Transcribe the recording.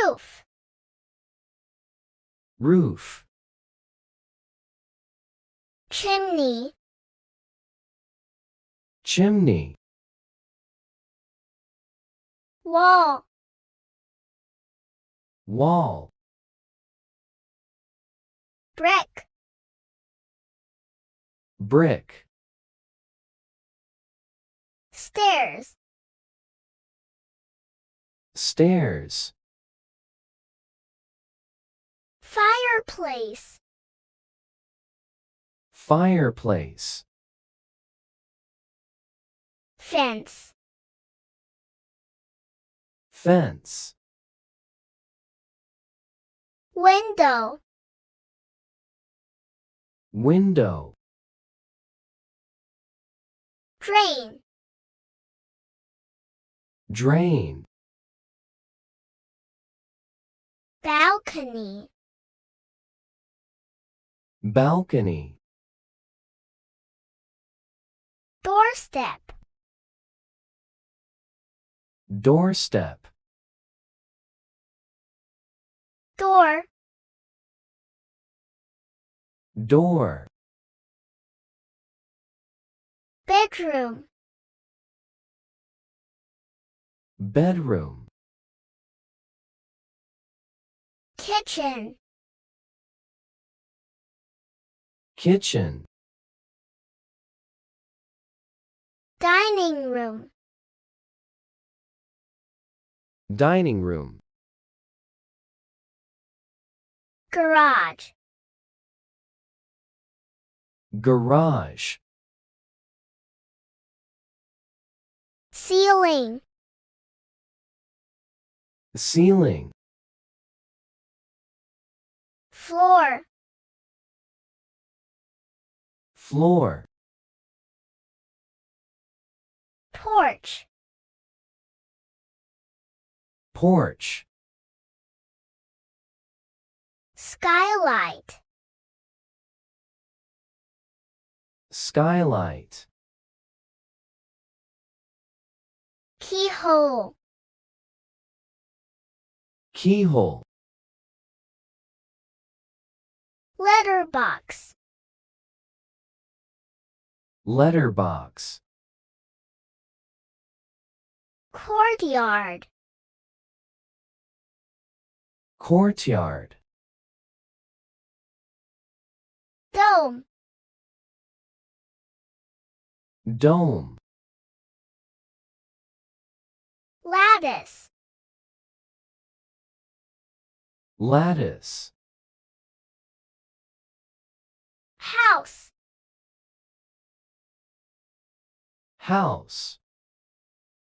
Roof. Roof. Chimney. Chimney. Wall. Wall. Brick. Brick. Stairs. Stairs. Fireplace. Fireplace. Fence. Fence. Window. Window. Drain. Drain. Balcony. Balcony. Doorstep. Doorstep. Door. Door. Bedroom. Bedroom. Kitchen. Kitchen. Dining room. Dining room. Garage. Garage. Ceiling. Ceiling. Floor. Floor. Porch. Porch. Skylight. Skylight. Keyhole. Keyhole. Letterbox. Letterbox. Courtyard. Courtyard. Dome. Dome. Lattice. Lattice. House. House.